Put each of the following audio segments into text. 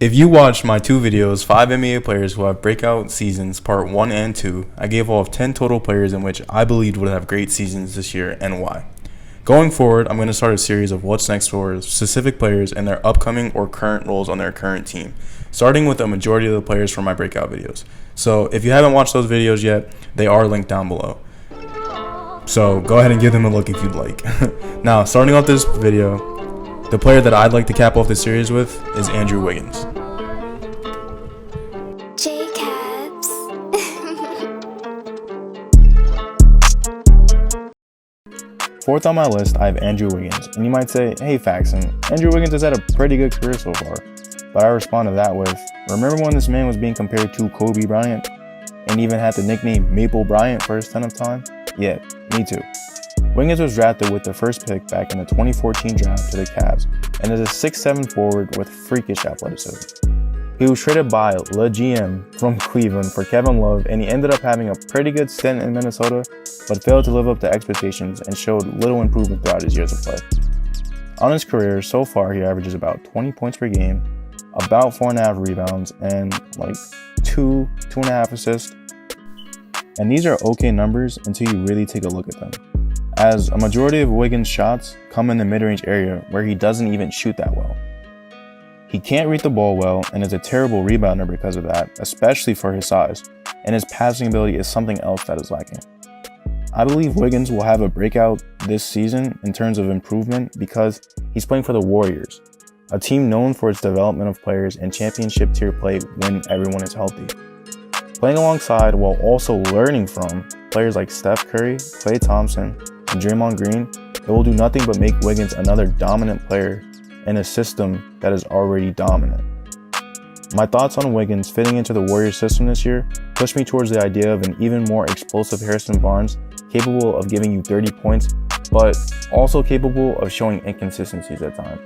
If you watched my two videos, 5 NBA players who have breakout seasons, part 1 and 2, I gave off 10 total players in which I believed would have great seasons this year and why. Going forward, I'm going to start a series of what's next for specific players and their upcoming or current roles on their current team, starting with a majority of the players from my breakout videos. So if you haven't watched those videos yet, they are linked down below. So go ahead and give them a look if you'd like. Now, starting off this video, the player that I'd like to cap off this series with is Andrew Wiggins. Fourth on my list, I have Andrew Wiggins, and you might say, hey Faxon, Andrew Wiggins has had a pretty good career so far. But I respond to that with, remember when this man was being compared to Kobe Bryant, and even had the nickname Maple Bryant for his 10th time? Yeah, me too. Wiggins was drafted with the first pick back in the 2014 draft to the Cavs, and is a 6'7" forward with freakish athleticism. He was traded by Le GM from Cleveland for Kevin Love, and he ended up having a pretty good stint in Minnesota, but failed to live up to expectations and showed little improvement throughout his years of play. On his career, so far he averages about 20 points per game, about 4.5 rebounds, and like 2.5 assists. And these are okay numbers until you really take a look at them, as a majority of Wiggins' shots come in the mid-range area where he doesn't even shoot that well. He can't read the ball well and is a terrible rebounder because of that, especially for his size, and his passing ability is something else that is lacking. I believe Wiggins will have a breakout this season in terms of improvement because he's playing for the Warriors, a team known for its development of players and championship tier play when everyone is healthy. Playing alongside while also learning from players like Steph Curry, Klay Thompson, and Draymond Green, it will do nothing but make Wiggins another dominant player in a system that is already dominant. My thoughts on Wiggins fitting into the Warriors system this year push me towards the idea of an even more explosive Harrison Barnes, capable of giving you 30 points, but also capable of showing inconsistencies at times.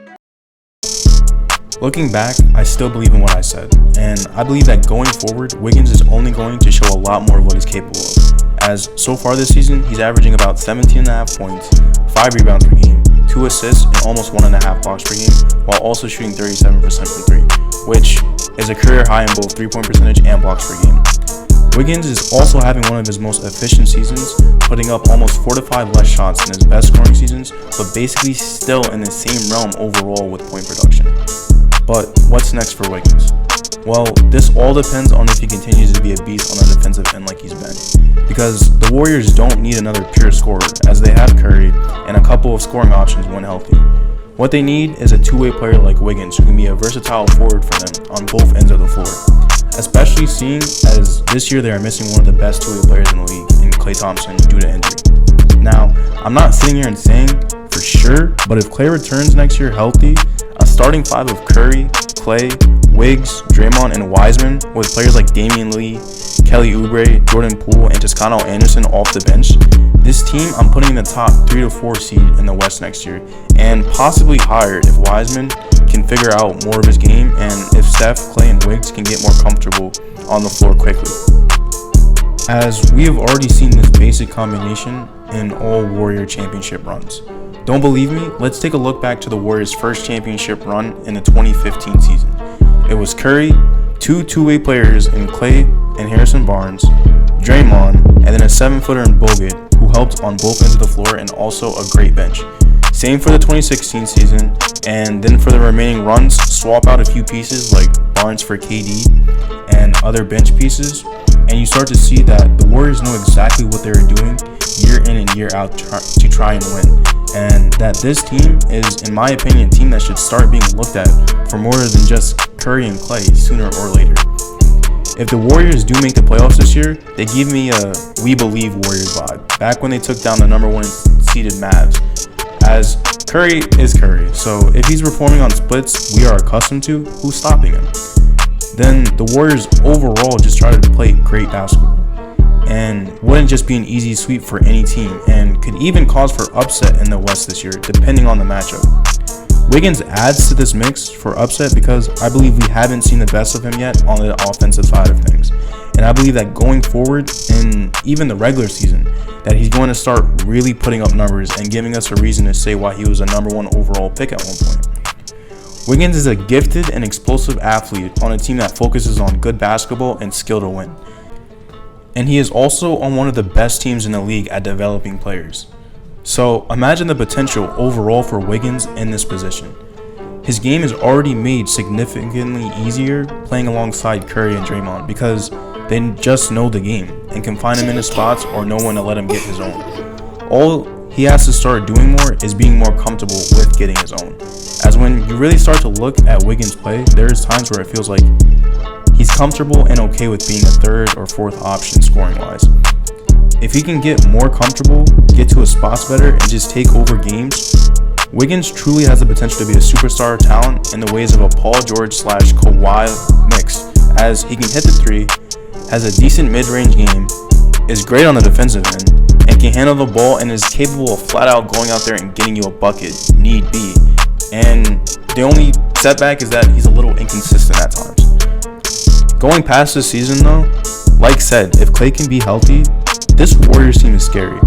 Looking back, I still believe in what I said, and I believe that going forward, Wiggins is only going to show a lot more of what he's capable of, as so far this season, he's averaging about 17.5 points, 5 rebounds per game, 2 assists, and almost 1.5 blocks per game, while also shooting 37% from 3, which is a career high in both 3-point percentage and blocks per game. Wiggins is also having one of his most efficient seasons, putting up almost 4 to 5 less shots than his best scoring seasons, but basically still in the same realm overall with point production. But what's next for Wiggins? Well, this all depends on if he continues to be a beast on the defensive end like he's been, because the Warriors don't need another pure scorer, as they have Curry and a couple of scoring options when healthy. What they need is a two-way player like Wiggins who can be a versatile forward for them on both ends of the floor, especially seeing as this year they are missing one of the best two-way players in the league in Klay Thompson due to injury. Now, I'm not sitting here and saying for sure, but if Klay returns next year healthy, a starting five of Curry, Klay, Wiggs, Draymond, and Wiseman with players like Damian Lee, Kelly Oubre, Jordan Poole, and Toscano Anderson off the bench, this team I'm putting in the top 3 to 4 seed in the West next year, and possibly higher if Wiseman can figure out more of his game and if Steph, Klay, and Wiggs can get more comfortable on the floor quickly. As we have already seen this basic combination in all Warrior championship runs. Don't believe me? Let's take a look back to the Warriors' first championship run in the 2015 season. It was Curry, two-way players in Klay and Harrison Barnes, Draymond, and then a 7-footer in Bogut, who helped on both ends of the floor and also a great bench. Same for the 2016 season, and then for the remaining runs, swap out a few pieces like Barnes for KD and other bench pieces, and you start to see that the Warriors know exactly what they are doing year in and year out to try and win, and that this team is, in my opinion, a team that should start being looked at for more than just Curry and Klay sooner or later. If the Warriors do make the playoffs this year, they give me a We Believe Warriors vibe, back when they took down the number 1 seeded Mavs, as Curry is Curry, so if he's performing on splits we are accustomed to, who's stopping him? Then the Warriors overall just try to play great basketball, and wouldn't just be an easy sweep for any team, and could even cause for upset in the West this year, depending on the matchup. Wiggins adds to this mix for upset because I believe we haven't seen the best of him yet on the offensive side of things, And I believe that going forward in even the regular season, that he's going to start really putting up numbers and giving us a reason to say why he was a #1 overall pick at one point. Wiggins is a gifted and explosive athlete on a team that focuses on good basketball and skill to win. And he is also on one of the best teams in the league at developing players. So imagine the potential overall for Wiggins in this position. His game is already made significantly easier playing alongside Curry and Draymond because they just know the game and can find him in his spots or know when to let him get his own. All he has to start doing more is being more comfortable with getting his own. As when you really start to look at Wiggins play, there's times where it feels like he's comfortable and okay with being a third or fourth option scoring wise. If he can get more comfortable, get to his spots better, and just take over games, Wiggins truly has the potential to be a superstar talent in the ways of a Paul George / Kawhi mix, as he can hit the three, has a decent mid-range game, is great on the defensive end, and can handle the ball and is capable of flat out going out there and getting you a bucket, need be. And the only setback is that he's a little inconsistent at times. Going past this season though, like said, if Klay can be healthy, this Warriors team is scary.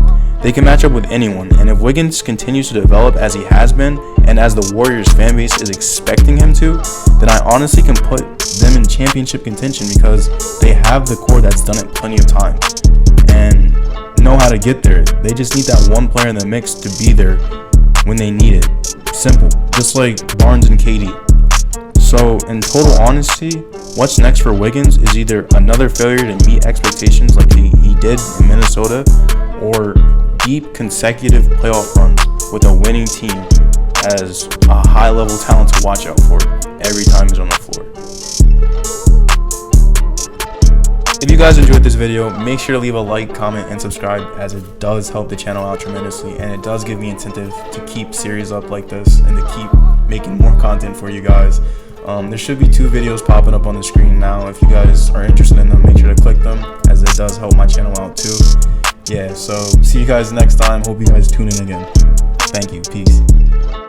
They can match up with anyone, and if Wiggins continues to develop as he has been, and as the Warriors fan base is expecting him to, then I honestly can put them in championship contention because they have the core that's done it plenty of times and know how to get there. They just need that one player in the mix to be there when they need it. Simple, just like Barnes and KD. So in total honesty, what's next for Wiggins is either another failure to meet expectations like he did in Minnesota, or deep consecutive playoff runs with a winning team as a high level talent to watch out for every time he's on the floor. If you guys enjoyed this video, make sure to leave a like, comment, and subscribe, as it does help the channel out tremendously, and it does give me incentive to keep series up like this and to keep making more content for you guys. There should be 2 videos popping up on the screen now. If you guys are interested in them, make sure to click them, as it does help my channel out too. Yeah, so see you guys next time. Hope you guys tune in again. Thank you. Peace.